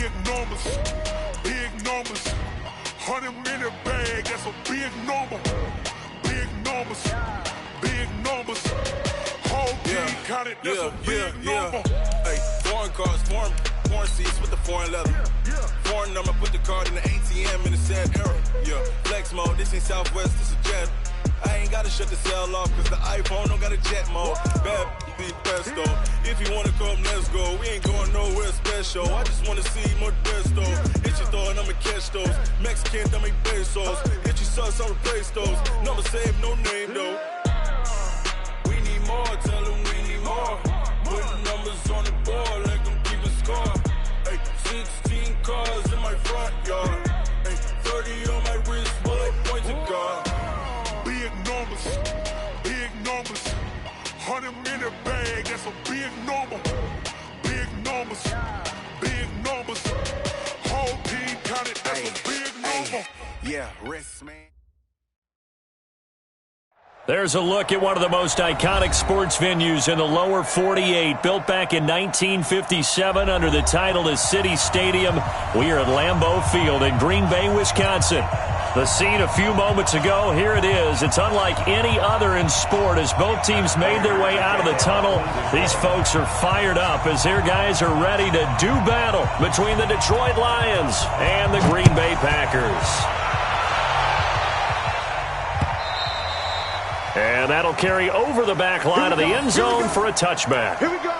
big numbers, big numbers. 100-minute bag, that's a big number. Big numbers, big numbers. Whole team counted, that's a big number. Hey, foreign cars, foreign seats with the foreign leather. Foreign number, put the card in the ATM in the sad era. Yeah, flex mode, this ain't Southwest, this is jet. I ain't gotta shut the cell off, cause the iPhone don't got a jet mode. Bad, be pesto. If you wanna come, let's go. We ain't going nowhere special. I just wanna see more desto. Hit your throw and I'ma catch those. Mexican, I'ma make pesos. Hit your sauce, I'll replace those. Number save, no name though. We need more, tell them we need more. Putting numbers on the board, let them keep a score. Hey, 16 cars in my front yard. Hey, 30 on my wrist, bullet point to God. Big numbers, big numbers. 100-minute bag, that's a big number. Big numbers, big numbers. Whole team counted, that's a big number. Yeah, wrist, man. There's a look at one of the most iconic sports venues in the lower 48. Built back in 1957 under the title of City Stadium. We are at Lambeau Field in Green Bay, Wisconsin. The scene a few moments ago, here it is. It's unlike any other in sport as both teams made their way out of the tunnel. These folks are fired up as their guys are ready to do battle between the Detroit Lions and the Green Bay Packers. And that'll carry over the back line of the end zone for a touchback. Here we go.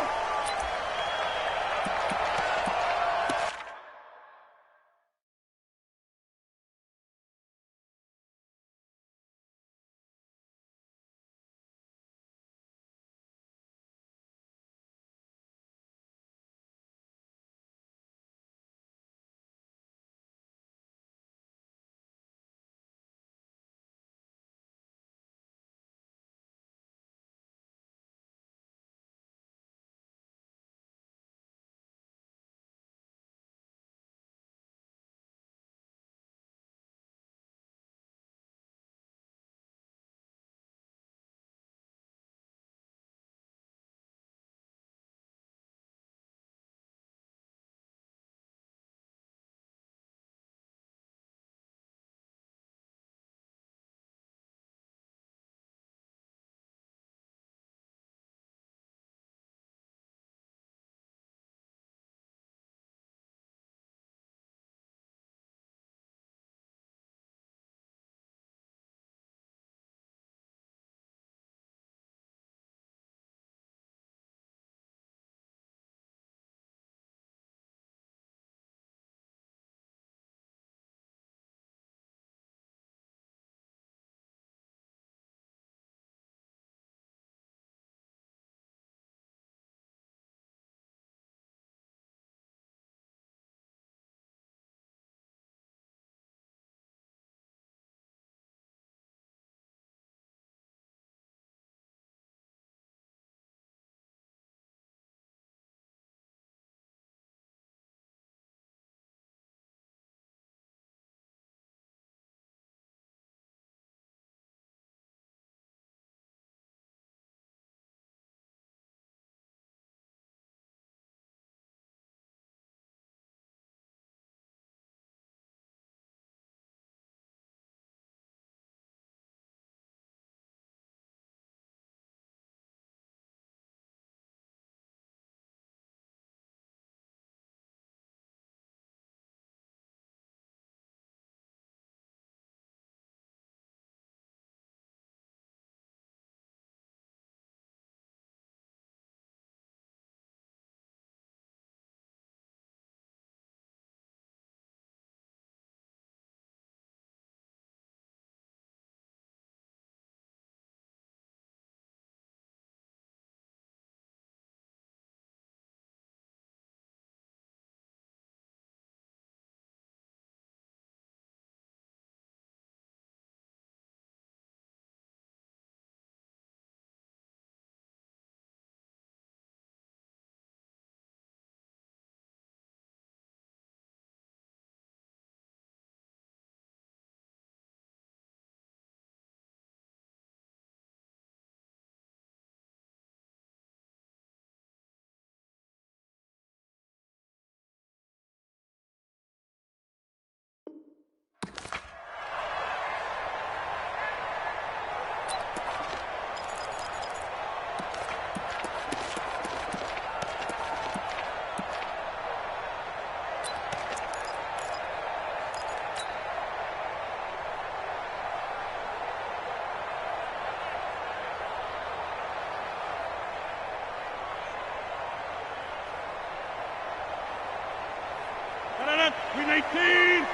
319.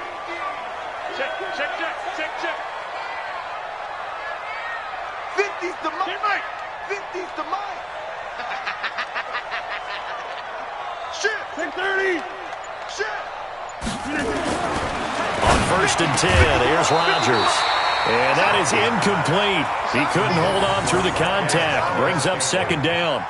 Check. 50's the mic. 50's the mic. Shit. 630. Shit. On 1st and 10, here's Rodgers. And that is incomplete. He couldn't hold on through the contact. Brings up 2nd down.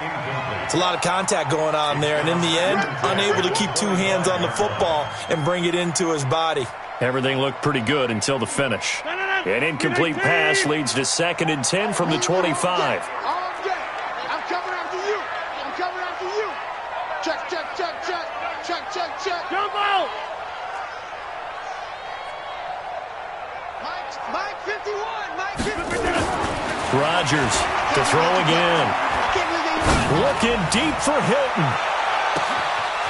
It's a lot of contact going on there, and in the end, unable to keep 2 hands on the football and bring it into his body. Everything looked pretty good until the finish. An incomplete pass leads to 2nd and 10 from the 25. I'm coming after you. Check. Jump out. Mike 51. Mike 51. Rodgers to throw again. Looking deep for Hilton.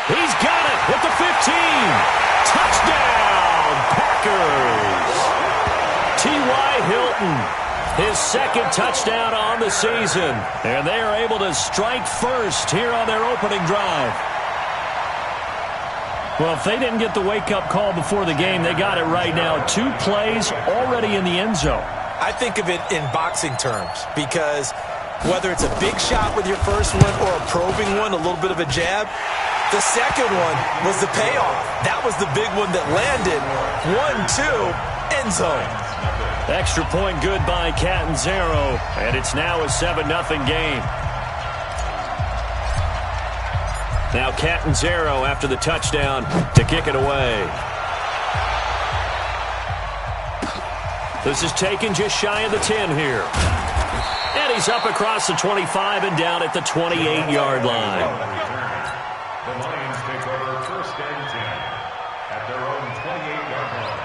He's got it at the 15. Touchdown, Packers. T.Y. Hilton, his 2nd touchdown on the season. And they are able to strike first here on their opening drive. Well, if they didn't get the wake-up call before the game, they got it right now. 2 plays already in the end zone. I think of it in boxing terms because whether it's a big shot with your first one or a probing one, a little bit of a jab, the second one was the payoff. That was the big one that landed. 1-2, end zone. Extra point good by Catanzaro, and it's now a 7-0 game. Now Catanzaro after the touchdown to kick it away. This is taken just shy of the 10 here. And he's up across the 25 and down at the 28-yard line. The Lions take over 1st and 10 at their own 28-yard line.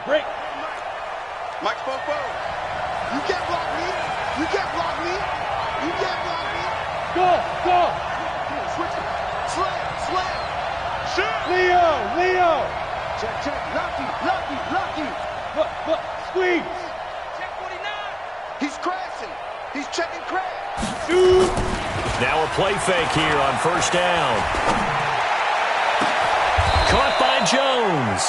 Break. Mike Popo. You can't block me. Go. Switch it. Slam. Shoot. Leo. Check. Lucky. Look. Squeeze. Check 49. He's crashing. He's checking crash. Shoot. Now a play fake here on 1st down. Caught by Jones.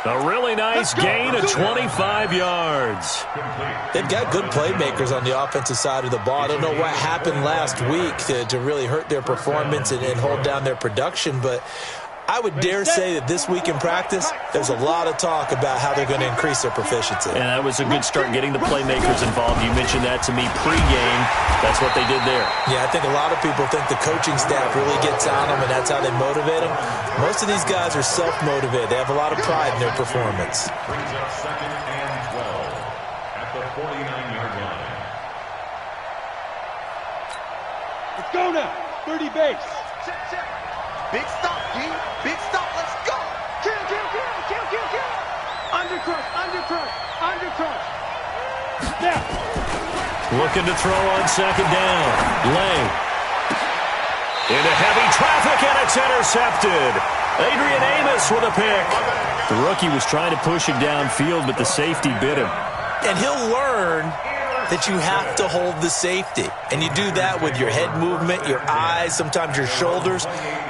A really nice gain of 25 yards. They've got good playmakers on the offensive side of the ball. I don't know what happened last week to really hurt their performance and hold down their production, but I would dare say that this week in practice, there's a lot of talk about how they're going to increase their proficiency. And that was a good start getting the playmakers involved. You mentioned that to me pregame. That's what they did there. Yeah, I think a lot of people think the coaching staff really gets on them, and that's how they motivate them. Most of these guys are self-motivated. They have a lot of pride in their performance. Brings up 2nd and 12 at the 49-yard line. Let's go now. 30 base. Check. Big stop, D. Big stop. Let's go. Kill. Undercrush. Snap. Looking to throw on 2nd down. Lay. Into heavy traffic, and it's intercepted. Adrian Amos with a pick. The rookie was trying to push it downfield, but the safety bit him. And he'll learn that you have to hold the safety. And you do that with your head movement, your eyes, sometimes your shoulders.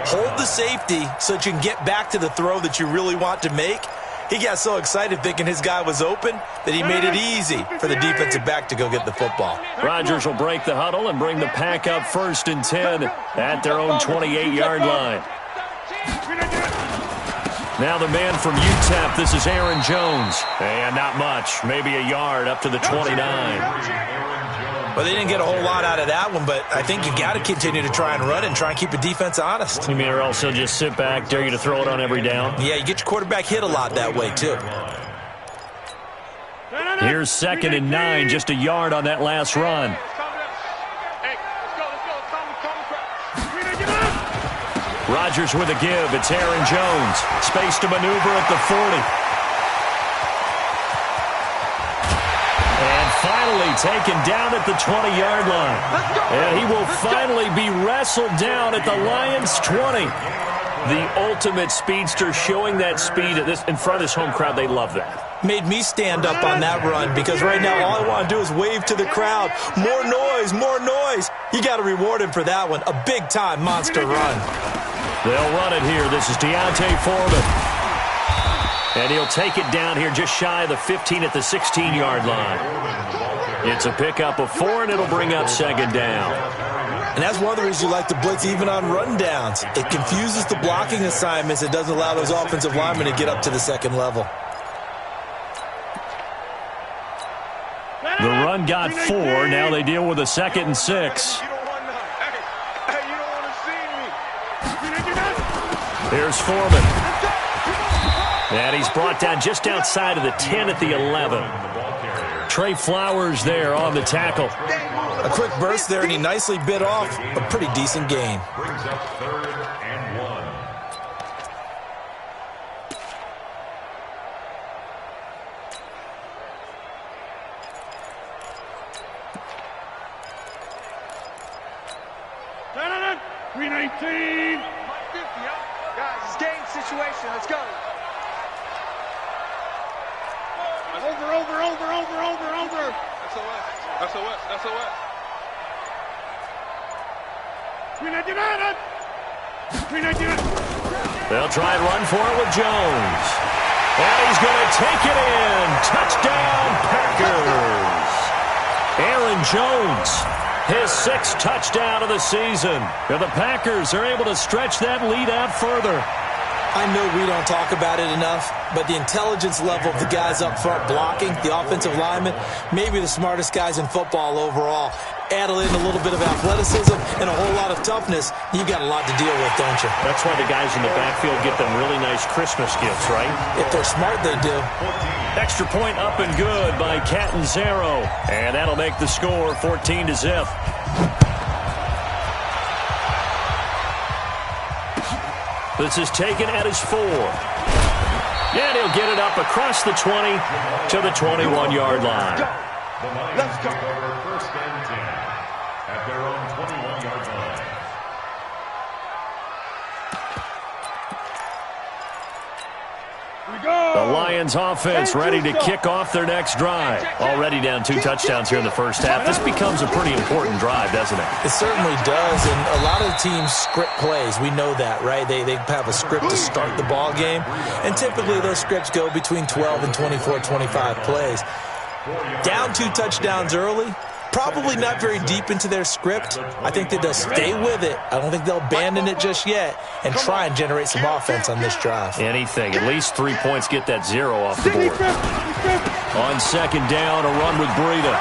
Hold the safety so that you can get back to the throw that you really want to make. He got so excited thinking his guy was open that he made it easy for the defensive back to go get the football. Rodgers will break the huddle and bring the Pack up 1st and 10 at their own 28-yard line. Now the man from UTEP, this is Aaron Jones. And not much, maybe a yard up to the 29. Well, they didn't get a whole lot out of that one, but I think you got to continue to try and run and try and keep the defense honest. You mean or else he'll just sit back, dare you to throw it on every down? Yeah, you get your quarterback hit a lot that way, too. Here's 2nd and 9, just a yard on that last run. Rodgers with a give. It's Aaron Jones. Space to maneuver at the 40. And finally taken down at the 20-yard line. And he will finally be wrestled down at the Lions' 20. The ultimate speedster, showing that speed in front of this home crowd. They love that. Made me stand up on that run because right now all I want to do is wave to the crowd. More noise, more noise. You got to reward him for that one. A big-time monster run. They'll run it here. This is Deontay Foreman. And he'll take it down here just shy of the 15 at the 16-yard line. It's a pickup of 4, and it'll bring up second down. And that's one of the reasons you like to blitz even on rundowns. It confuses the blocking assignments. It doesn't allow those offensive linemen to get up to the second level. The run got 4. Now they deal with a 2nd and 6. Here's Foreman. And he's brought down just outside of the 10 at the 11. Trey Flowers there on the tackle. A quick burst there, and he nicely bit off a pretty decent gain. Brings up 3rd and 1. Guys, it's game situation. Let's go. Over. SOS. 399. They'll try and run for it with Jones. And he's going to take it in. Touchdown, Packers. Aaron Jones, his 6th touchdown of the season. And the Packers are able to stretch that lead out further. I know we don't talk about it enough, but the intelligence level of the guys up front blocking, the offensive linemen, maybe the smartest guys in football overall. Add in a little bit of athleticism and a whole lot of toughness, you've got a lot to deal with, don't you? That's why the guys in the backfield get them really nice Christmas gifts, right? If they're smart, they do. Extra point up and good by Catanzaro. And that'll make the score 14-0. This is taken at his 4. And he'll get it up across the 20 to the 21-yard line. The Lions take over 1st and 10 at their own 21-yard line. The Lions offense ready to kick off their next drive. Already down 2 touchdowns here in the first half. This becomes a pretty important drive, doesn't it? It certainly does, and a lot of teams script plays. We know that, right? They have a script to start the ball game, and typically those scripts go between 12 and 24, 25 plays. Down 2 touchdowns early, probably not very deep into their script. I think that they'll stay with it. I don't think they'll abandon it just yet and try and generate some offense on this drive. Anything. At least 3 points, get that 0 off the board. On 2nd down, a run with Breida.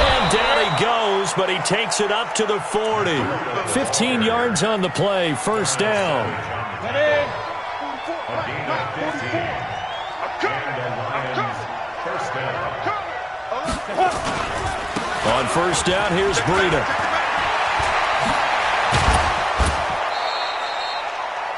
And down he goes, but he takes it up to the 40. 15 yards on the play, 1st down. A gain of 15. And the Lions 1st down. On 1st down, here's Breida.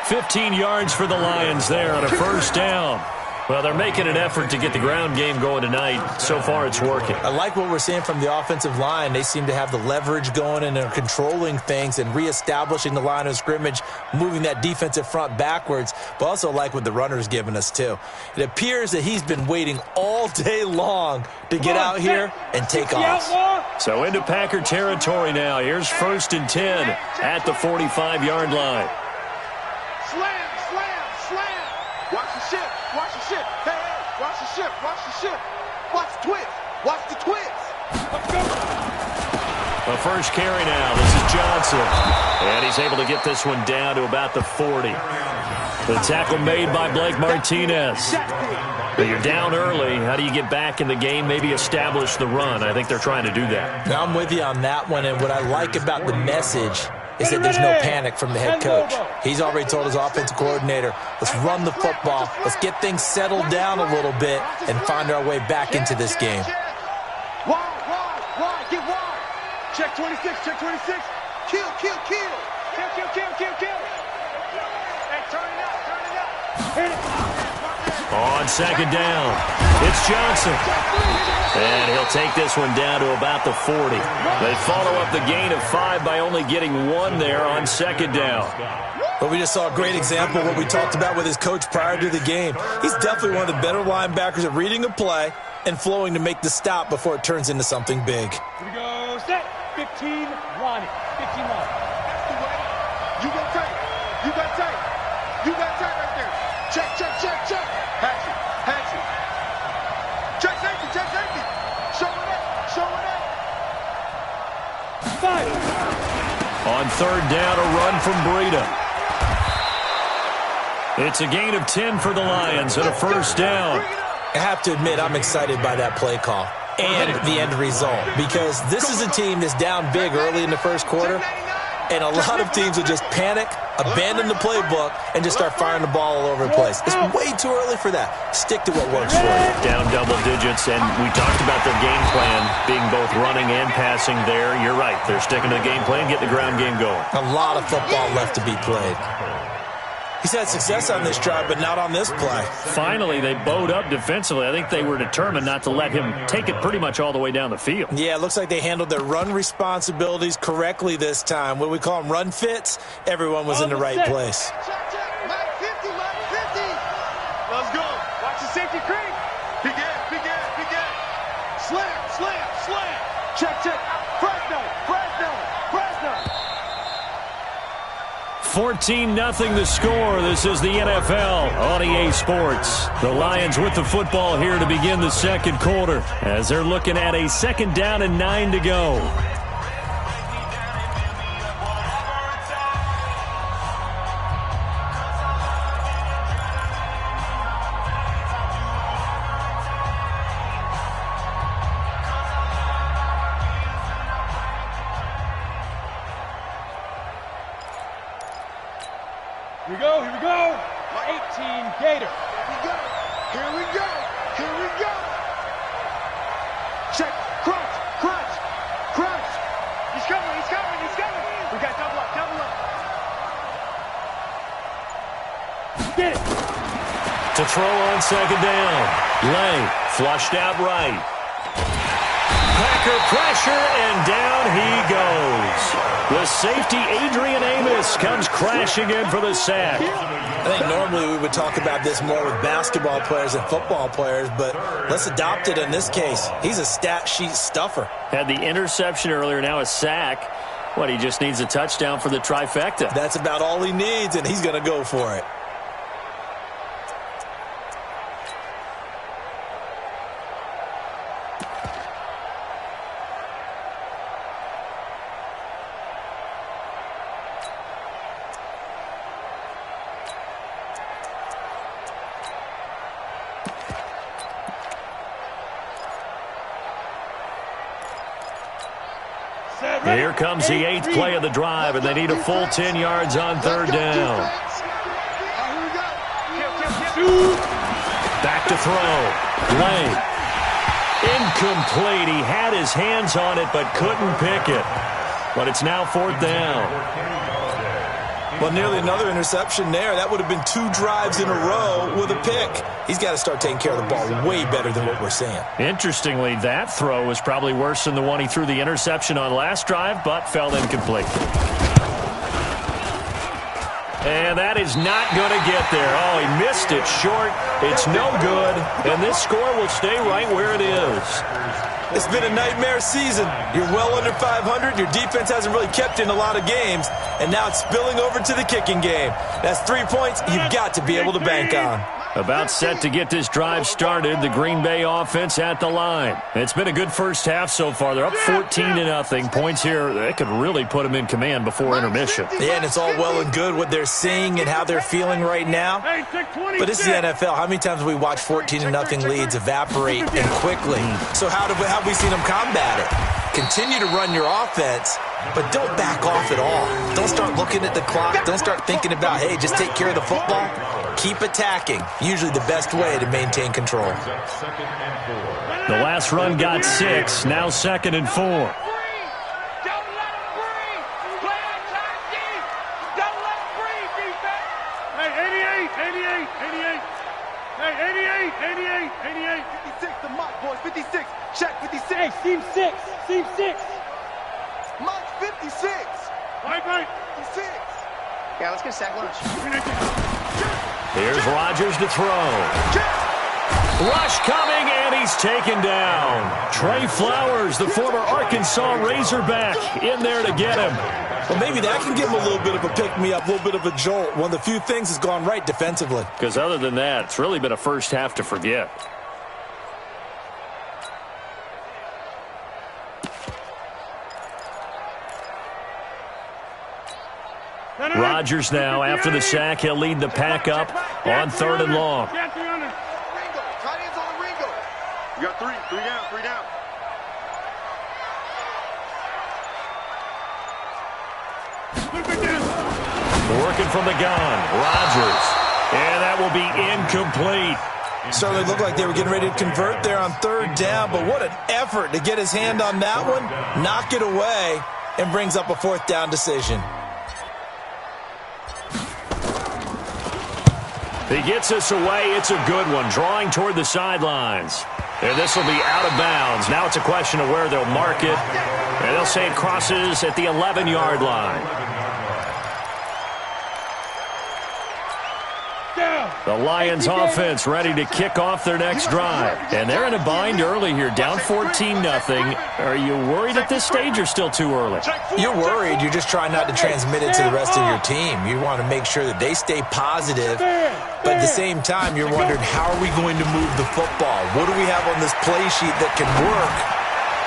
15 yards for the Lions there on a 1st down. Well, they're making an effort to get the ground game going tonight. So far, it's working. I like what we're seeing from the offensive line. They seem to have the leverage going and they're controlling things and reestablishing the line of scrimmage, moving that defensive front backwards, but also like what the runner's giving us, too. It appears that he's been waiting all day long to get out here and take off. So into Packer territory now. Here's 1st and 10 at the 45-yard line. Slam. Watch the ship. Hey, watch the ship. Watch the twist. Let's go. The first carry now. This is Johnson. And he's able to get this one down to about the 40. The tackle made by Blake Martinez. But you're down early. How do you get back in the game, maybe establish the run? I think they're trying to do that. Now I'm with you on that one, and what I like about the message is that there's no panic from the head coach. He's already told his offensive coordinator, let's run the football, let's get things settled down a little bit and find our way back into this game. Wide, get wide. Check 26. Kill. Hey, turn it out. On 2nd down, it's Johnson. And he'll take this one down to about the 40. They follow up the gain of 5 by only getting 1 there on 2nd down. Well, we just saw a great example of what we talked about with his coach prior to the game. He's definitely one of the better linebackers at reading a play and flowing to make the stop before it turns into something big. Here we go. Set. 15, line it. 15 line. That's the way. You got tight. You got tight. You got tight right there. Check, check, check, check. Hatch it. Hatch it. Check safety. Check safety. Show it up. Show it up. 5. On third down, a run from Breida. It's a gain of 10 for the Lions and a first down. I have to admit, I'm excited by that play call and the end result, because this is a team that's down big early in the first quarter, and a lot of teams will just panic, abandon the playbook, and just start firing the ball all over the place. It's way too early for that. Stick to what works for you. Down double digits, and we talked about their game plan being both running and passing there. You're right. They're sticking to the game plan, getting the ground game going. A lot of football left to be played. He's had success on this drive, but not on this play. Finally, they bowed up defensively. I think they were determined not to let him take it pretty much all the way down the field. Yeah, it looks like they handled their run responsibilities correctly this time. What we call them run fits, everyone was in the right place. Check, check. Mike 50, Mike 50. Let's go. Watch the safety creep. Begin, begin, begin. Slam, slam, slam. Check, check. Fresno, Fresno, Fresno. 14-0 the score. This is the NFL on EA Sports. The Lions with the football here to begin the second quarter as they're looking at a second down and 9 to go. Here we go. Here we go. 18 Gator. Here we go. Here we go. Here we go. Check. Crunch. Crunch. Crunch. He's coming. He's coming. He's coming. We got double up. Double up. Get it. To throw on second down. Lay flushed out right. Packer pressure, and down he goes. The safety, Adrian Amos, comes crashing in for the sack. I think normally we would talk about this more with basketball players and football players, but let's adopt it in this case. He's a stat sheet stuffer. Had the interception earlier, now a sack. What, he just needs a touchdown for the trifecta. That's about all he needs, and he's going to go for it. Here comes the 8th play of the drive, and they need a full 10 yards on third down. Back to throw. Lay. Incomplete. He had his hands on it, but couldn't pick it. But it's now fourth down. Well, nearly another interception there. That would have been 2 drives in a row with a pick. He's got to start taking care of the ball way better than what we're seeing. Interestingly, that throw was probably worse than the one he threw the interception on last drive, but fell incomplete. And that is not going to get there. Oh, he missed it short. It's no good, and this score will stay right where it is. It's been a nightmare season. You're well under 500. Your defense hasn't really kept in a lot of games, and now it's spilling over to the kicking game. That's 3 points you've got to be able to bank on. About set to get this drive started, the Green Bay offense at the line. It's been a good first half so far. They're up 14-0. Points here, they could really put them in command before intermission. Yeah, and it's all well and good what they're seeing and how they're feeling right now. But this is the NFL. How many times have we watched 14-0 leads evaporate and quickly? So how have we seen them combat it? Continue to run your offense, but don't back off at all. Don't start looking at the clock. Don't start thinking about, hey, just take care of the football. Keep attacking. Usually the best way to maintain control. The last run got 6. Now 2nd and 4. Don't let him breathe. Play on time, D. Don't let him breathe, defense. Hey, 88. Hey, 88. 56, the Mike boys. 56. Check 56. Hey, seam 6. Seam 6. Mike 56. Right. 56. Yeah, let's get a sack lunch. Here's Rodgers to throw. Rush coming, and he's taken down. Trey Flowers, the former Arkansas Razorback, in there to get him. Well, maybe that can give him a little bit of a pick-me-up, a little bit of a jolt. One of the few things has gone right defensively. Because other than that, it's really been a first half to forget. Rodgers now, after the sack, he'll lead the pack up on 3rd and long. Tight ends on the Ringo. You got three down. Working from the gun, Rodgers. And that will be incomplete. Certainly looked like they were getting ready to convert there on 3rd down, but what an effort to get his hand on that one, knock it away, and brings up a 4th down decision. He gets us away. It's a good one, drawing toward the sidelines. And this will be out of bounds. Now it's a question of where they'll mark it. And they'll say it crosses at the 11-yard line. The Lions offense ready to kick off their next drive. And they're in a bind early here, down 14-0. Are you worried at this stage or still too early? You're worried. You're just trying not to transmit it to the rest of your team. You want to make sure that they stay positive. But at the same time, you're wondering, how are we going to move the football? What do we have on this play sheet that can work?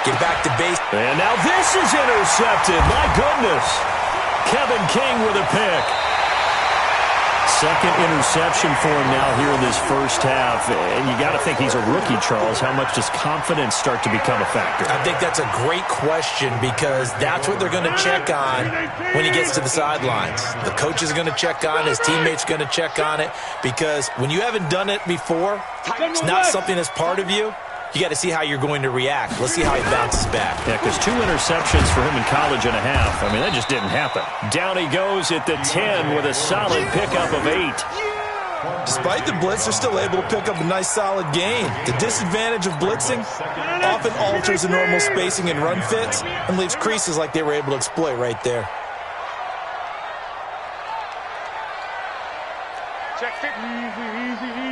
Get back to base. And now this is intercepted. My goodness. Kevin King with a pick. Second interception for him now here in this first half. And you got to think he's a rookie, Charles. How much does confidence start to become a factor? I think that's a great question, because that's what they're going to check on when he gets to the sidelines. The coach is going to check on it. His teammates are going to check on it, because when you haven't done it before, it's not something that's part of you. You got to see how you're going to react. Let's see how he bounces back. Yeah, because 2 interceptions for him in college and a half. I mean, that just didn't happen. Down he goes at the 10 with a solid pickup of 8. Despite the blitz, they're still able to pick up a nice, solid gain. The disadvantage of blitzing often alters the normal spacing and run fits and leaves creases like they were able to exploit right there. Check fit. Easy.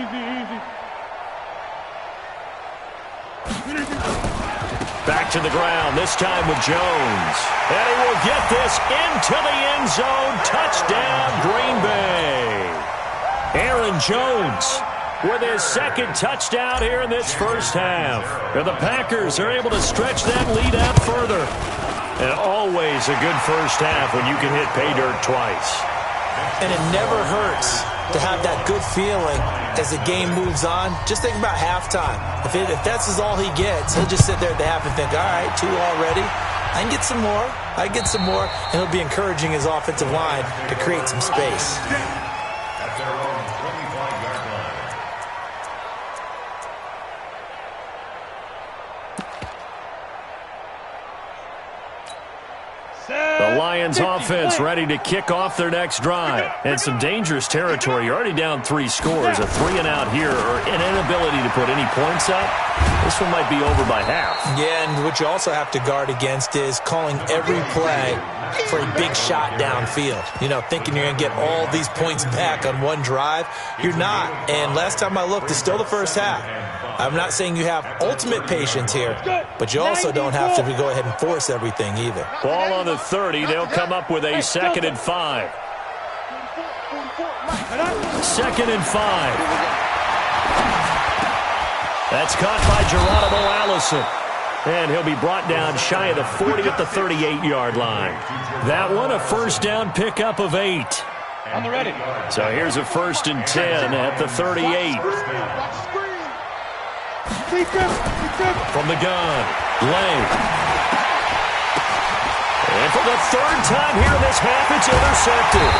Back to the ground, this time with Jones. And he will get this into the end zone. Touchdown, Green Bay. Aaron Jones with his second touchdown here in this first half. And the Packers are able to stretch that lead out further. And always a good first half when you can hit pay dirt twice. And it never hurts to have that good feeling as the game moves on. Just think about halftime. If that's all he gets, he'll just sit there at the half and think, all right, 2 already. I can get some more. And he'll be encouraging his offensive line to create some space. The Lions offense ready to kick off their next drive. And some dangerous territory. You're already down 3 scores. A 3 and out here, or an inability to put any points up. This one might be over by half. Yeah, and what you also have to guard against is calling every play for a big shot downfield. You know, thinking you're going to get all these points back on one drive. You're not. And last time I looked, it's still the first half. I'm not saying you have ultimate patience here, but you also don't have to go ahead and force everything either. Ball on the 30. They'll come up with a 2nd and 5. 2nd and 5. That's caught by Geronimo Allison. And he'll be brought down shy of the 40 at the 38-yard line. That one, a first down pickup of 8. On the ready. So here's a 1st and 10 at the 38. From the gun, Lane. And for the 3rd time here in this half, it's intercepted.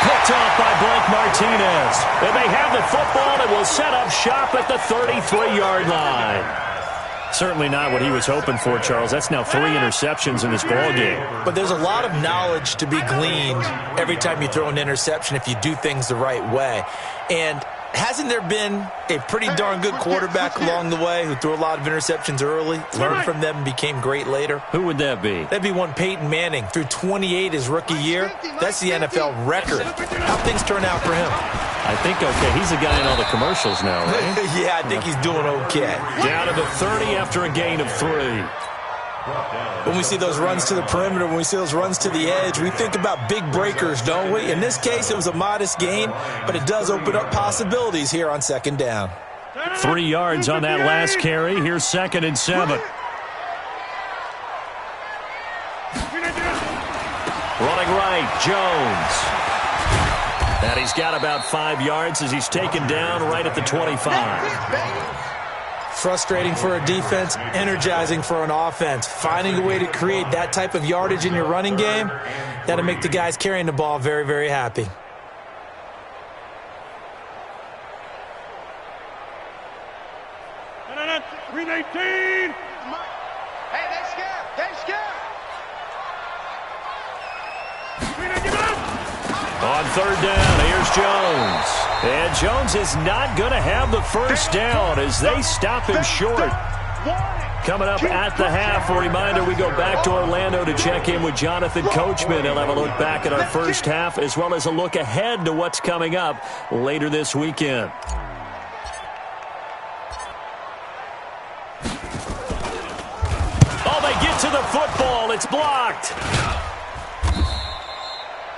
Picked off by Blake Martinez. And they have the football and will set up shop at the 33-yard line. Certainly not what he was hoping for, Charles. That's now 3 interceptions in this ballgame. But there's a lot of knowledge to be gleaned every time you throw an interception if you do things the right way. And Hasn't there been a pretty darn good quarterback along the way who threw a lot of interceptions early, learned from them, and became great later? Who would that be? That'd be one Peyton Manning. Threw 28 his rookie year. That's the NFL record. How things turn out for him? I think okay. He's a guy in all the commercials now, right? Yeah, I think he's doing okay. Down to the 30 after a gain of 3. When we see those runs to the perimeter, when we see those runs to the edge, we think about big breakers, don't we? In this case, it was a modest gain, but it does open up possibilities here on second down. 3 yards on that last carry. Here's 2nd and 7. Running right, Jones. And he's got about 5 yards as he's taken down right at the 25. Frustrating for a defense, energizing for an offense. Finding a way to create that type of yardage in your running game, that'll make the guys carrying the ball very, very happy. Green 18. Hey, they scared. They scared. On 3rd down, here's Jones. And Jones is not going to have the first down as they stop him short. Coming up at the half, a reminder, we go back to Orlando to check in with Jonathan Coachman. He'll have a look back at our first half as well as a look ahead to what's coming up later this weekend. Oh, they get to the football. It's blocked.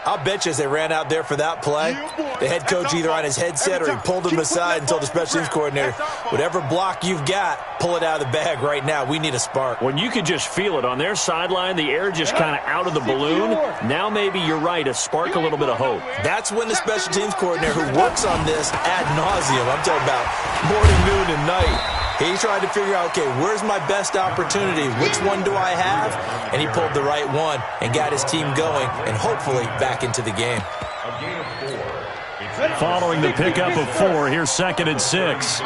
I'll bet you as they ran out there for that play, the head coach either on his headset or he pulled him aside and told the special teams coordinator, whatever block you've got, pull it out of the bag right now. We need a spark. When you could just feel it on their sideline, the air just kind of out of the balloon. Now maybe you're right, a spark, a little bit of hope. That's when the special teams coordinator who works on this ad nauseum, I'm talking about morning, noon, and night, he tried to figure out, okay, where's my best opportunity? Which one do I have? And he pulled the right one and got his team going and hopefully back into the game. Following the pickup of 4, here's 2nd and 6.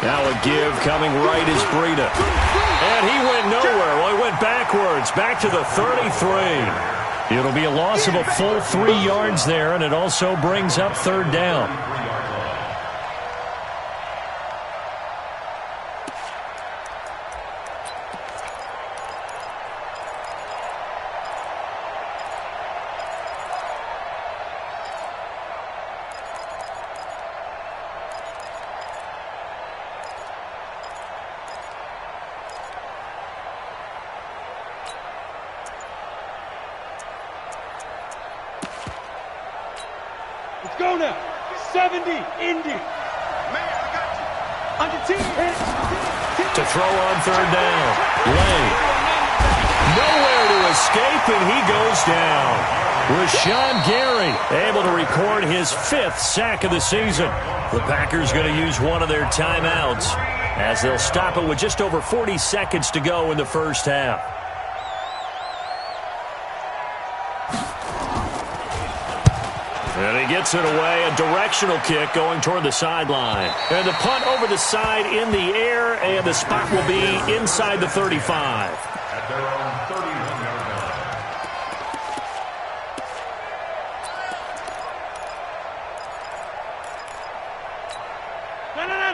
Now a give coming right is Breida. And he went nowhere. Well, he went backwards, back to the 33. It'll be a loss of a full 3 yards there, and it also brings up 3rd down. Let's go now. 70, Indy. To throw on 3rd down. Lane. Nowhere to escape, and he goes down. Rashawn Gary able to record his 5th sack of the season. The Packers going to use one of their timeouts as they'll stop it with just over 40 seconds to go in the first half. And he gets it away, a directional kick going toward the sideline. And the punt over the side in the air, and the spot will be inside the 35. At their own 31-yard line.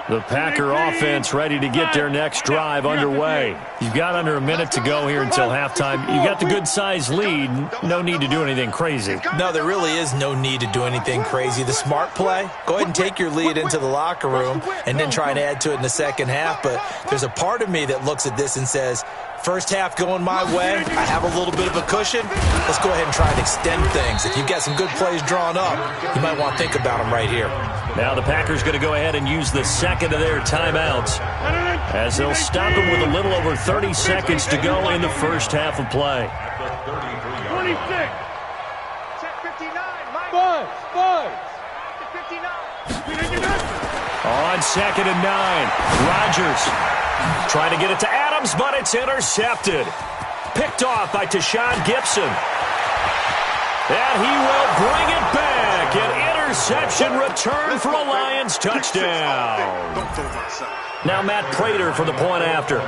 The Packer offense ready to get their next drive underway. You've got under a minute to go here until halftime. You got the good-sized lead. No need to do anything crazy. No, there really is no need to do anything crazy. The smart play, go ahead and take your lead into the locker room and then try and add to it in the second half. But there's a part of me that looks at this and says, first half going my way, I have a little bit of a cushion. Let's go ahead and try and extend things. If you've got some good plays drawn up, you might want to think about them right here. Now the Packers going to go ahead and use the second of their timeouts as they'll stop them with a little over 30 seconds to go in the first half of play. 26. Check 59. Five. On 2nd and 9, Rodgers trying to get it to Adams, but it's intercepted. Picked off by Tashawn Gibson. And he will bring it back. An interception return for a Lions touchdown. Now Matt Prater for the point after.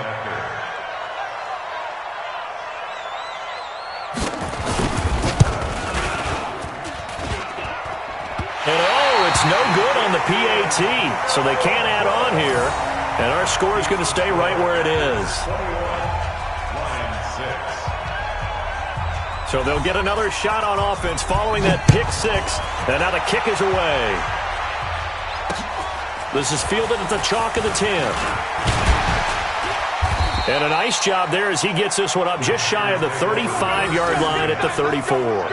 no good on the PAT, so they can't add on here, and our score is going to stay right where it is. So they'll get another shot on offense following that pick six, and now the kick is away. This is fielded at the chalk of the 10. And a nice job there as he gets this one up just shy of the 35-yard line at the 34.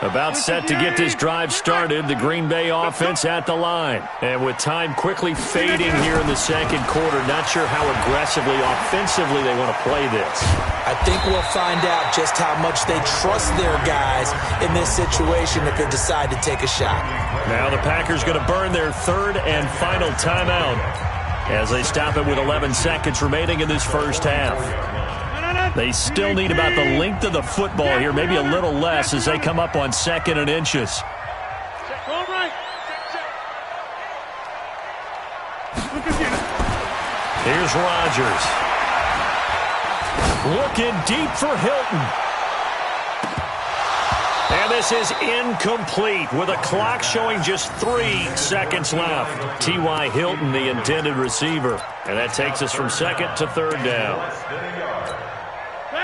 About set to get this drive started, the Green Bay offense at the line. And with time quickly fading here in the second quarter, not sure how aggressively, offensively they want to play this. I think we'll find out just how much they trust their guys in this situation if they decide to take a shot. Now the Packers going to burn their third and final timeout as they stop it with 11 seconds remaining in this first half. They still need about the length of the football here, maybe a little less as they come up on 2nd and inches. Here's Rodgers. Looking deep for Hilton. And this is incomplete with a clock showing just 3 seconds left. T.Y. Hilton, the intended receiver. And that takes us from 2nd to 3rd down.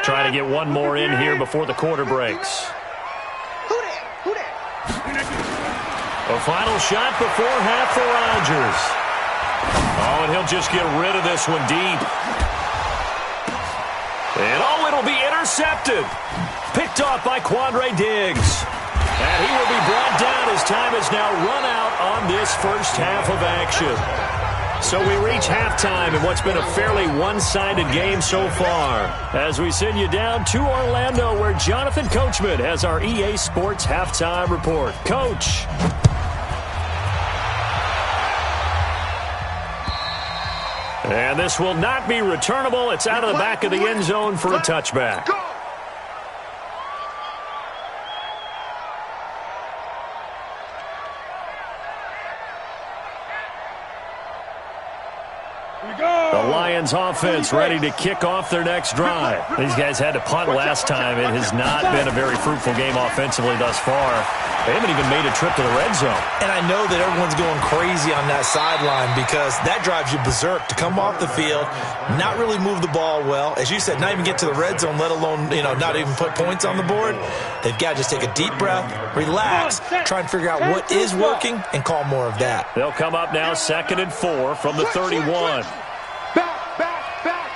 Trying to get one more in here before the quarter breaks. A final shot before half for Rodgers. Oh, and he'll just get rid of this one deep. And oh, it'll be intercepted. Picked off by Quandre Diggs. And he will be brought down as time has now run out on this first half of action. So we reach halftime in what's been a fairly one-sided game so far. As we send you down to Orlando, where Jonathan Coachman has our EA Sports Halftime Report. Coach. And this will not be returnable. It's out of the back of the end zone for a touchback. The Lions offense ready to kick off their next drive. These guys had to punt last time. It has not been a very fruitful game offensively thus far. They haven't even made a trip to the red zone. And I know that everyone's going crazy on that sideline because that drives you berserk to come off the field, not really move the ball well. As you said, not even get to the red zone, let alone, not even put points on the board. They've got to just take a deep breath, relax, try and figure out what is working, and call more of that. They'll come up now 2nd and 4 from the 31. Back.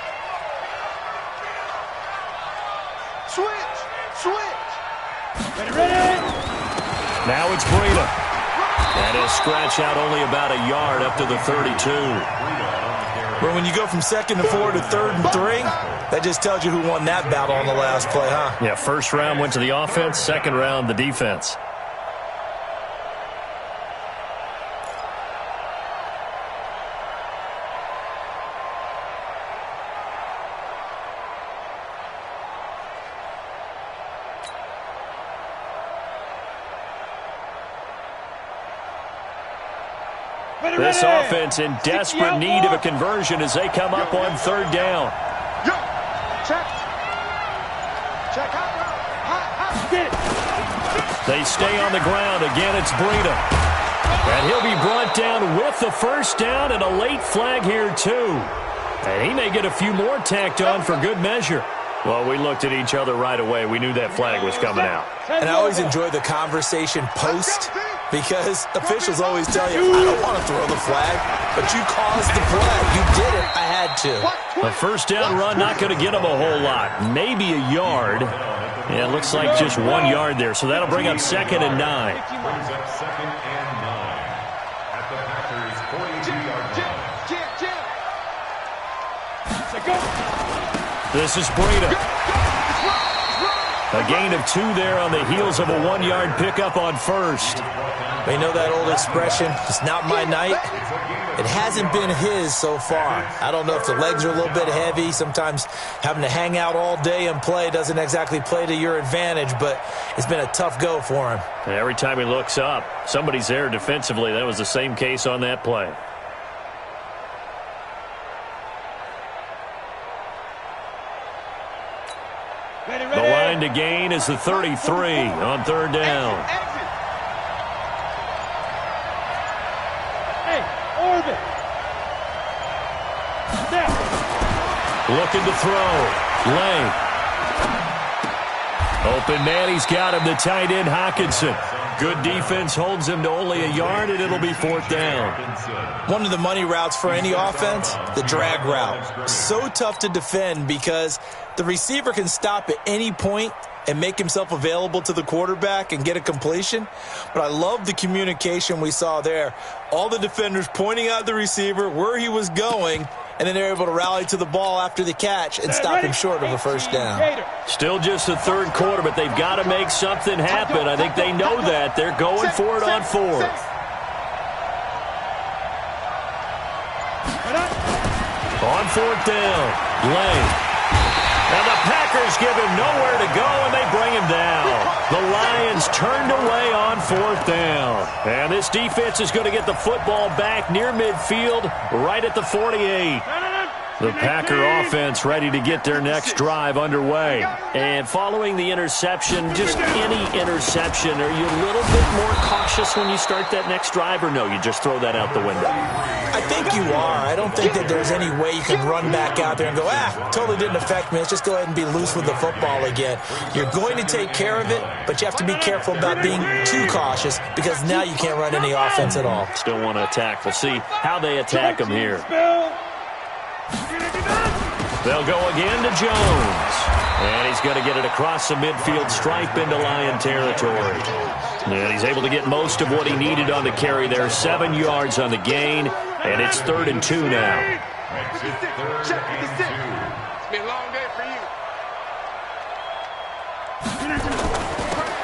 Switch. Ready. Now it's Breida. And he'll scratch out only about a yard up to the 32. But when you go from 2nd and 4 to 3rd and 3, that just tells you who won that battle on the last play, huh? Yeah, first round went to the offense, second round the defense. This offense in desperate need of a conversion as they come up on 3rd down. Check. They stay on the ground. Again, it's Breida. And he'll be brought down with the first down and a late flag here, too. And he may get a few more tacked on for good measure. Well, we looked at each other right away. We knew that flag was coming out. And I always enjoy the conversation post because officials always tell you, I don't want to throw the flag, but you caused the play. You did it. I had to. A first down run, not going to get him a whole lot. Maybe a yard. Yeah, it looks like just 1 yard there. So that'll bring up 2nd and 9. Brings up 2nd and 9 at the Packers' 42-yard line. This is Breida. A gain of 2 there on the heels of a 1-yard pickup on first. You know that old expression, it's not my night. It hasn't been his so far. I don't know if the legs are a little bit heavy. Sometimes having to hang out all day and play doesn't exactly play to your advantage, but it's been a tough go for him. And every time he looks up, somebody's there defensively. That was the same case on that play. The line to gain is the 33 on third down. Hey, orbit. Snap. Looking to throw. Lane. Open man, he's got him, the tight end, Hawkinson. Good defense holds him to only a yard, and it'll be fourth down. One of the money routes for any offense, the drag route. So tough to defend because the receiver can stop at any point and make himself available to the quarterback and get a completion. But I love the communication we saw there. All the defenders pointing out the receiver, where he was going, and then they're able to rally to the ball after the catch and stop him short of a first down. Still just the third quarter, but they've got to make something happen. I think they know that. They're going for it on fourth. On fourth down, Lane. And the Packers give him nowhere to go, and they bring him down. The Lions turned away on fourth down. And this defense is going to get the football back near midfield, right at the 48. The Packer offense ready to get their next drive underway. And following the interception, just any interception, are you a little bit more cautious when you start that next drive, or no, you just throw that out the window? I think you are. I don't think that there's any way you can run back out there and go, totally didn't affect me. Let's just go ahead and be loose with the football again. You're going to take care of it, but you have to be careful about being too cautious because now you can't run any offense at all. Still want to attack. We'll see how they attack him here. They'll go again to Jones. And he's going to get it across the midfield stripe into Lion territory. And he's able to get most of what he needed on the carry there. 7 yards on the gain. And it's 3rd and 2 now. It's been a long day for you.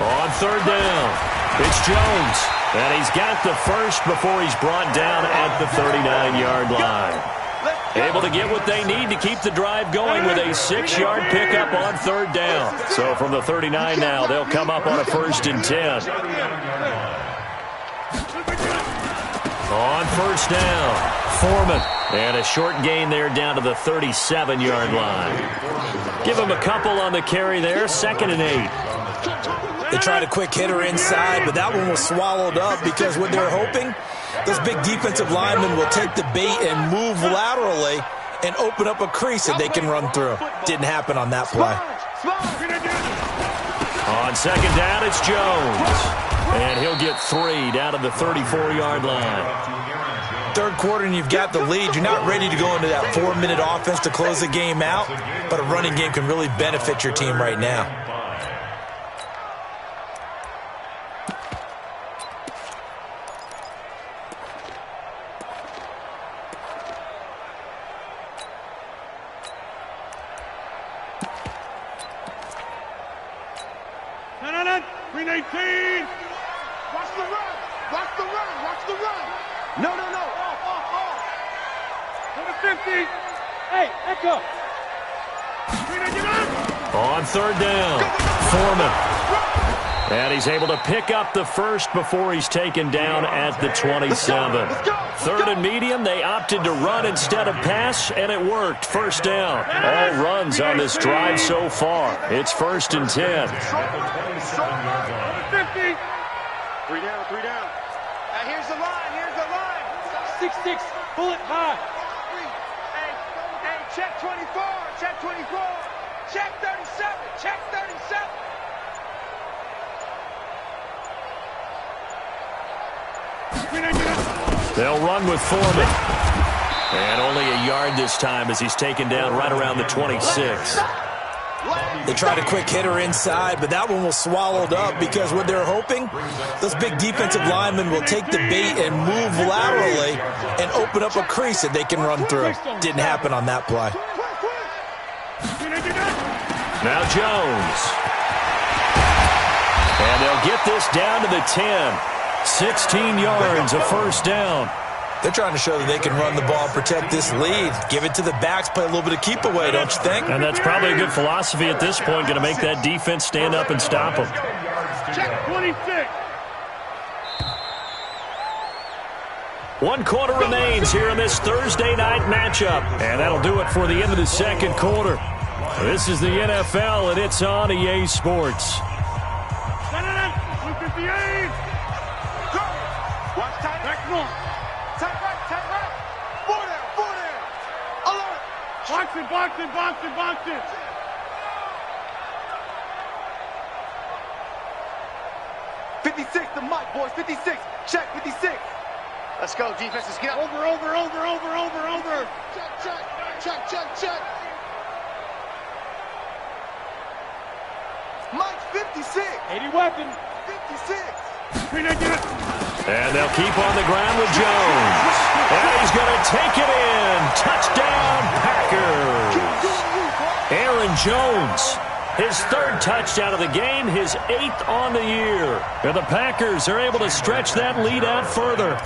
On third down, it's Jones. And he's got the first before he's brought down at the 39-yard line. Able to get what they need to keep the drive going with a 6-yard pickup on third down. So from the 39 now, they'll come up on a 1st and 10. On first down, Foreman. And a short gain there down to the 37-yard line. Give him a couple on the carry there, 2nd and 8. They tried a quick hitter inside, but that one was swallowed up because what they're hoping, those big defensive linemen will take the bait and move laterally and open up a crease that they can run through. Didn't happen on that play. On 2nd down, it's Jones. And he'll get 3 down to the 34-yard line. Third quarter and you've got the lead. You're not ready to go into that 4-minute offense to close the game out, but a running game can really benefit your team right now. On third down, Foreman. And he's able to pick up the first before he's taken down at the 27. 3rd and medium, they opted to run instead of pass, and it worked. First down. All runs on this drive so far. It's 1st and 10. 3 down, 3 down. Here's the line, 6-6, bullet high. Hey, check 24, check 24. Check 37, check 37. They'll run with Foreman. And only a yard this time as he's taken down right around the 26. They tried a quick hitter inside, but that one was swallowed up because what they're hoping, those big defensive linemen will take the bait and move laterally and open up a crease that they can run through. Didn't happen on that play. Now Jones. And they'll get this down to the 10. 16 yards, a first down. They're trying to show that they can run the ball and protect this lead. Give it to the backs, play a little bit of keep away, don't you think? And that's probably a good philosophy at this point, going to make that defense stand up and stop them. Check 26. 1 quarter remains here in this Thursday night matchup. And that'll do it for the end of the second quarter. This is the NFL, and it's on EA Sports. Watch tight. Back north. Tight right, tight right. Four down. Alert. Boxing. 56, the mic, boys. 56. Check, 56. Let's go, defense. Let's get up. Over. Check. Mike, 56. 80 weapons. 56. And they'll keep on the ground with Jones. And he's going to take it in. Touchdown, Packers. Aaron Jones, his third touchdown of the game, his 8th on the year. And the Packers are able to stretch that lead out further.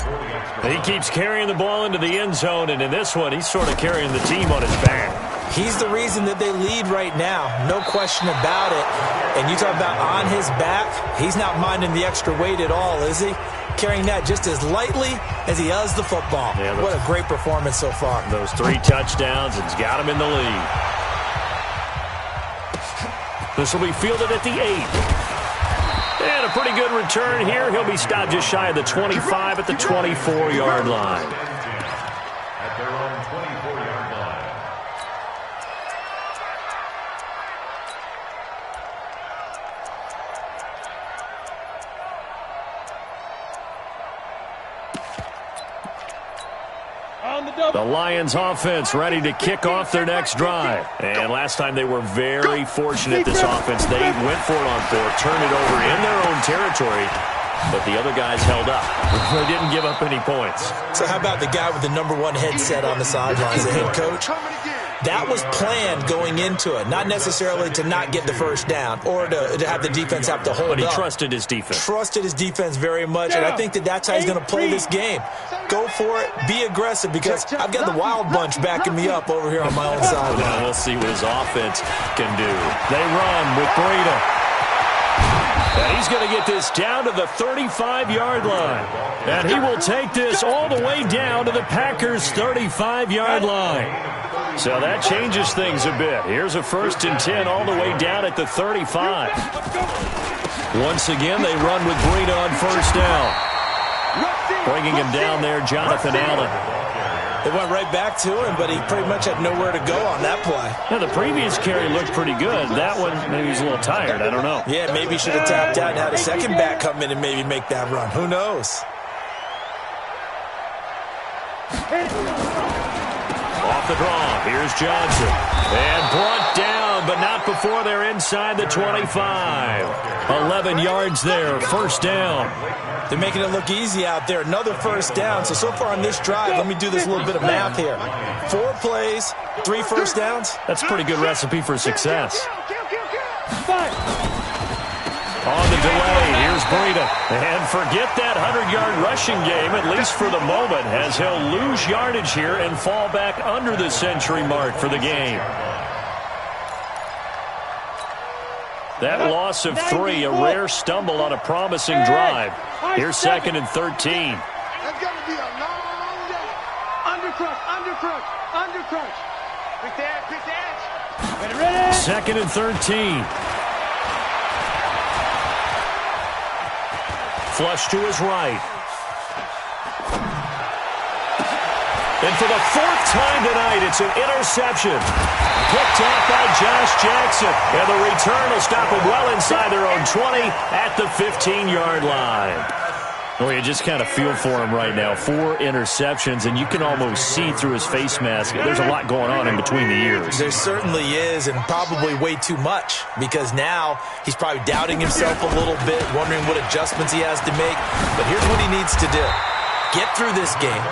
He keeps carrying the ball into the end zone, and in this one, he's sort of carrying the team on his back. He's the reason that they lead right now. No question about it. And you talk about on his back, he's not minding the extra weight at all, is he? Carrying that just as lightly as he does the football. Yeah, what a great performance so far. Those 3 touchdowns, it's got him in the lead. This will be fielded at the 8. And a pretty good return here. He'll be stopped just shy of the 25 at the 24-yard line. At their own 24-yard line. The Lions offense ready to kick off their next drive. And last time they were very fortunate, this offense. They went for it on 4th, turned it over in their own territory, but the other guys held up. They didn't give up any points. So how about the guy with the #1 headset on the sidelines, the head coach? That was planned going into it, not necessarily to not get the first down or to have the defense have to hold up. But he trusted his defense. Trusted his defense very much, and I think that's how he's going to play this game. Go for it, be aggressive, because I've got the wild bunch backing me up over here on my own side. Now we'll see what his offense can do. They run with Breida. And he's going to get this down to the 35-yard line. And he will take this all the way down to the Packers' 35-yard line. So that changes things a bit. Here's a 1st and 10 all the way down at the 35. Once again, they run with Breida on 1st down. Bringing him down there, Jonathan Allen. They went right back to him, but he pretty much had nowhere to go on that play. Now, the previous carry looked pretty good. That one, maybe he's a little tired. I don't know. Yeah, maybe he should have tapped out and had a second back come in and maybe make that run. Who knows? Off the draw, here's Johnson. And brought down, but not before they're inside the 25. 11 yards there, 1st down. They're making it look easy out there. Another 1st down. So far on this drive, let me do this little bit of math here. 4 plays, 3 1st downs. That's a pretty good recipe for success. On the delay, here's Breida. And forget that 100-yard rushing game, at least for the moment, as he'll lose yardage here and fall back under the century mark for the game. That loss of 3, a rare stumble on a promising drive. Here's 2nd and 13. That's going to be a long day. Undercrush. Quick the edge. Ready. 2nd and 13. Flush to his right. And for the 4th time tonight, it's an interception. Picked off by Josh Jackson. And the return will stop him well inside their own 20 at the 15-yard line. Well, you just kind of feel for him right now. 4 interceptions, and you can almost see through his face mask. There's a lot going on in between the ears. There certainly is, and probably way too much, because now he's probably doubting himself a little bit, wondering what adjustments he has to make. But here's what he needs to do. Get through this game.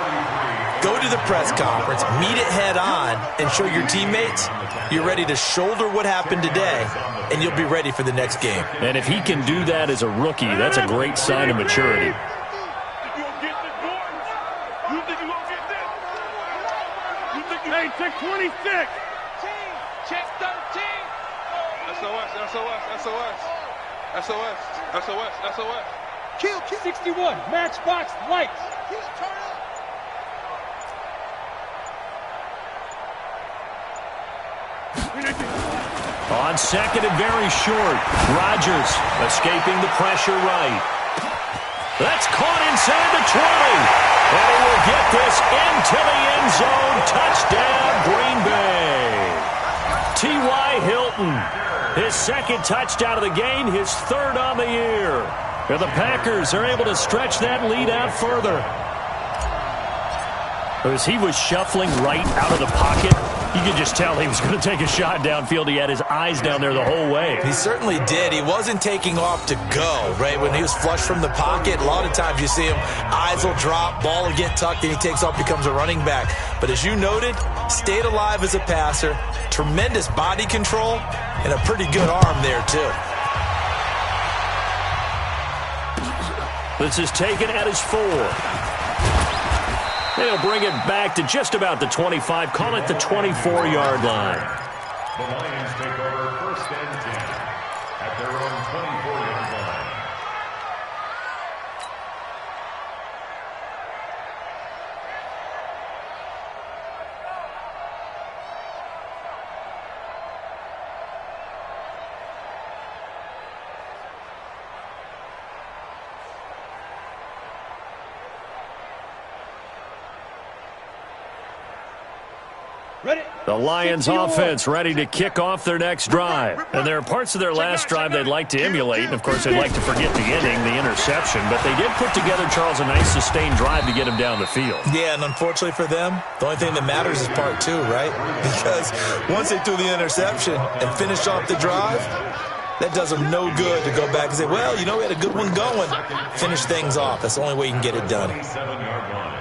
Go to the press conference, meet it head on, and show your teammates you're ready to shoulder what happened today, and you'll be ready for the next game. And if he can do that as a rookie, that's a great sign of maturity. Hey, check 26. Check 13. SOS. Kill. 61. Matchbox lights. Kill, turn up. On second and very short. Rodgers escaping the pressure right. That's caught inside the 20. And he will get this into the end zone. Touchdown, Green Bay. T.Y. Hilton, his second touchdown of the game, his third on the year. And the Packers are able to stretch that lead out further. As he was shuffling right out of the pocket, you could just tell he was going to take a shot downfield. He had his eyes down there the whole way. He certainly did. He wasn't taking off to go, right? When he was flushed from the pocket, a lot of times you see him, eyes will drop, ball will get tucked, and he takes off, becomes a running back. But as you noted, stayed alive as a passer, tremendous body control, and a pretty good arm there, too. This is taken at his 4. They'll bring it back to just about the 25. Call it the 24-yard line. The Lions take over first and 10 at their own 24-yard line. The Lions offense ready to kick off their next drive. And there are parts of their last drive they'd like to emulate. And, of course, they'd like to forget the ending, the interception. But they did put together, Charles, a nice sustained drive to get him down the field. Yeah, and unfortunately for them, the only thing that matters is part 2, right? Because once they threw the interception and finished off the drive, that does them no good to go back and say, well, you know, we had a good one going. Finish things off. That's the only way you can get it done. 27-yard line.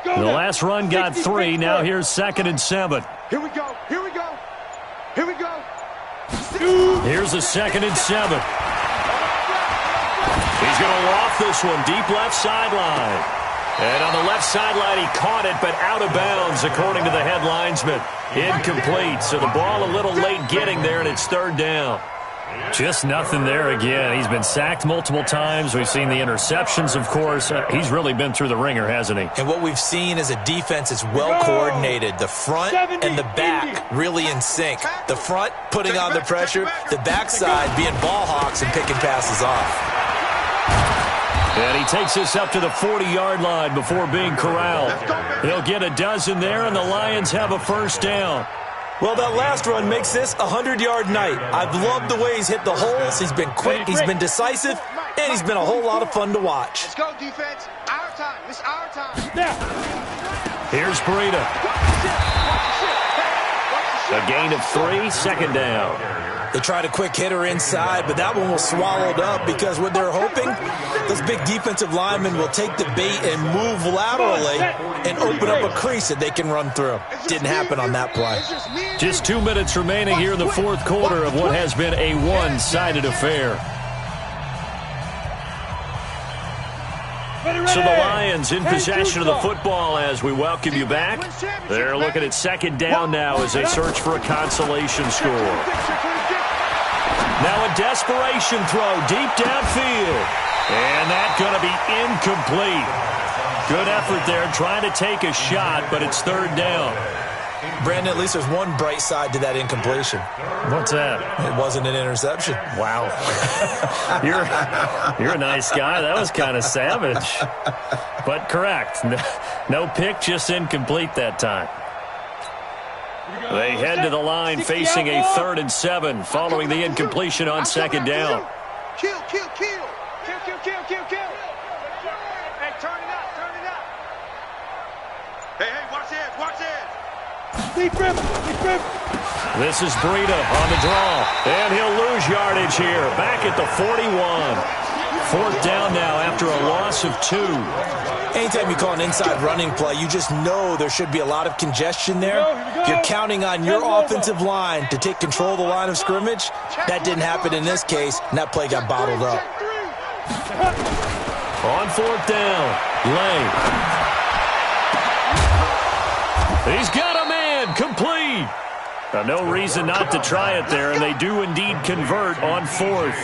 The last run got 3. Now here's 2nd and 7. Here we go. Here we go. Here we go. Here's a 2nd and 7. He's going to loft this one deep left sideline. And on the left sideline, he caught it, but out of bounds, according to the head linesman. Incomplete. So the ball a little late getting there, and it's 3rd down. Just nothing there again. He's been sacked multiple times. We've seen the interceptions, of course. He's really been through the ringer, hasn't he? And what we've seen is a defense that's well coordinated. The front and the back really in sync. The front putting on the pressure, the backside being ball hawks and picking passes off. And he takes this up to the 40-yard line before being corralled. He'll get a dozen there, and the Lions have a 1st down. Well, that last run makes this a 100-yard night. I've loved the way he's hit the holes. He's been quick, he's been decisive, and he's been a whole lot of fun to watch. Let's go, defense. Our time. It's our time. Here's Breida. A gain of 3, 2nd down. They tried a quick hitter inside, but that one was swallowed up because what they're hoping, those big defensive linemen will take the bait and move laterally and open up a crease that they can run through. Didn't happen on that play. Just 2 minutes remaining here in the 4th quarter of what has been a one-sided affair. So the Lions in possession of the football as we welcome you back. They're looking at 2nd down now as they search for a consolation score. Now a desperation throw deep downfield. And that's going to be incomplete. Good effort there trying to take a shot, but it's 3rd down. Brandon, at least there's one bright side to that incompletion. What's that? It wasn't an interception. Wow. You're a nice guy. That was kind of savage. But correct. No pick, just incomplete that time. They head to the line facing a 3rd and 7 following the incompletion on 2nd down. Kill. Hey, turn it up. Hey, watch it. Deep rim. This is Breida on the draw. And he'll lose yardage here. Back at the 41. 4th down now after a loss of 2. Anytime you call an inside running play, you just know there should be a lot of congestion there. You're counting on your offensive line to take control of the line of scrimmage. That didn't happen in this case, and that play got bottled up. On 4th down, Lay. He's got a man, complete. No reason not to try it there, and they do indeed convert on fourth.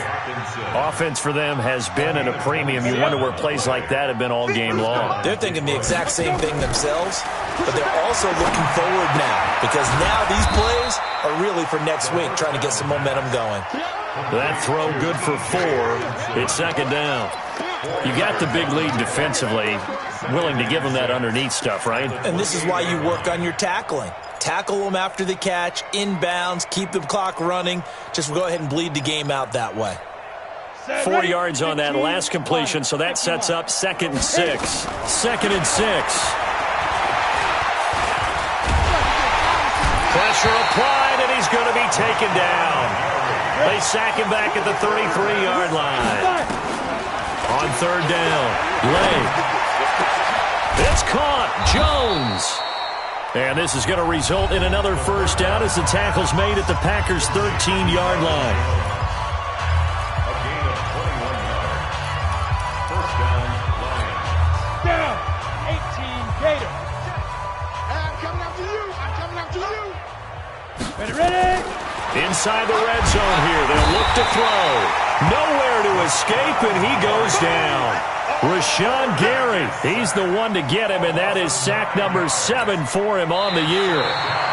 Offense for them has been at a premium. You wonder where plays like that have been all game long. They're thinking the exact same thing themselves, but they're also looking forward now, because now these plays are really for next week, trying to get some momentum going. That throw good for 4. It's second down. You got the big lead defensively, willing to give them that underneath stuff, right? And this is why you work on your tackling. Tackle them after the catch, inbounds, keep the clock running. Just go ahead and bleed the game out that way. 4 yards on that last completion, so that sets up 2nd and 6. 2nd and 6. Pressure applied, and he's going to be taken down. They sack him back at the 33-yard line. On 3rd down, Lay. It's caught. Jones. And this is going to result in another first down as the tackle's made at the Packers' 13-yard line. A gain of 21 yards. First down, Lions. Down. 18 Gators. I'm coming after you. I'm coming after you. Ready? Inside the red zone here. They'll look to throw. Nowhere to escape, and he goes down. Rashawn Gary, he's the one to get him, and that is sack number 7 for him on the year.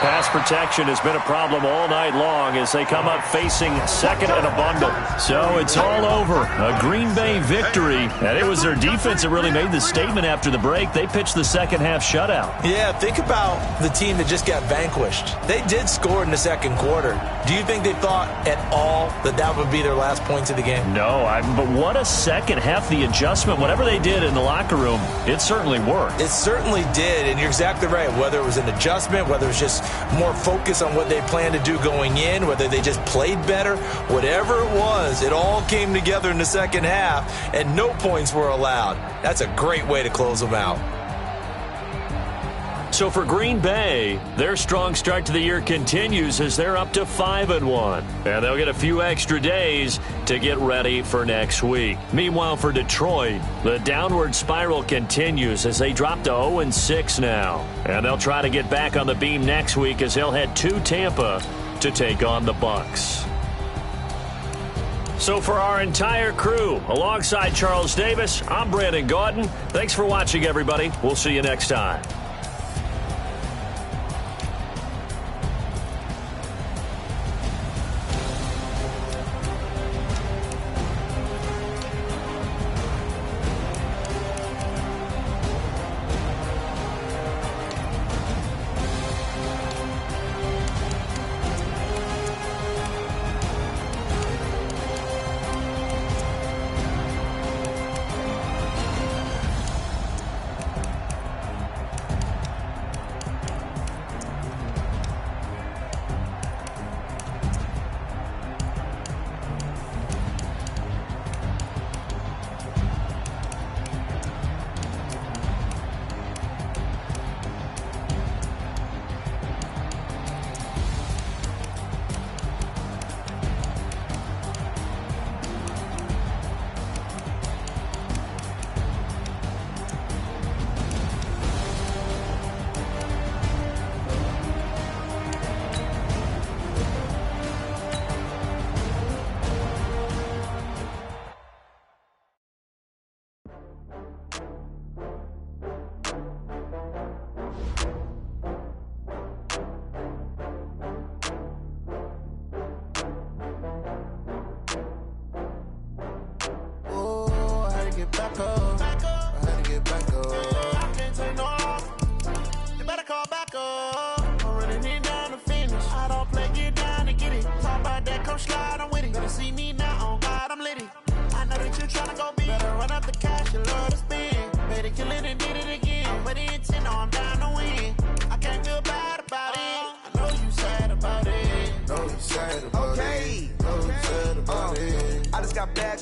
Pass protection has been a problem all night long as they come up facing second and a bundle. So it's all over. A Green Bay victory, and it was their defense that really made the statement after the break. They pitched the second half shutout. Yeah, think about the team that just got vanquished. They did score in the second quarter. Do you think they thought at all that that would be their last points of the game? No, but what a second half. The adjustment, whatever they did in the locker room, it certainly worked. It certainly did, and you're exactly right. Whether it was an adjustment, whether it was just more focus on what they planned to do going in, whether they just played better, whatever it was, it all came together in the second half, and no points were allowed. That's a great way to close them out. So for Green Bay, their strong start to the year continues as they're up to 5-1. And they'll get a few extra days to get ready for next week. Meanwhile, for Detroit, the downward spiral continues as they drop to 0-6 now. And they'll try to get back on the beam next week as they'll head to Tampa to take on the Bucs. So for our entire crew, alongside Charles Davis, I'm Brandon Gaudin. Thanks for watching, everybody. We'll see you next time.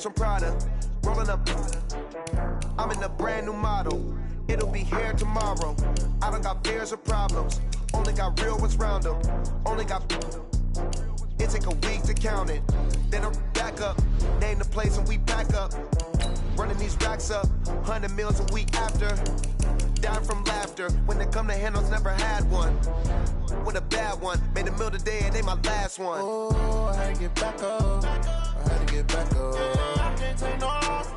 From Prada, rolling up. I'm in a brand new model. It'll be here tomorrow. I don't got fears or problems. Only got real ones round them. Only got. It take a week to count it. Then I'm back up. Name the place and we pack up. Running these racks up. 100 meals a week after. dying from laughter. When it come to handles, never had one. With a bad one, made a meal today and they my last one. Oh, I had to get back up. I had to get back up. I can't take no loss.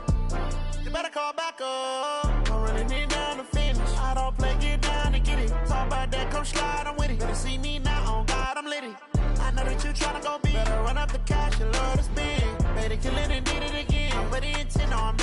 You better call back up. I'm really need down to finish. I don't play, get down to get it. Talk about that, come slide, I'm with it. Better see me now, on God, I'm litty. I know that you tryna go big. Better run up the cash, you love to spend. Better kill it and did it again. But the intent on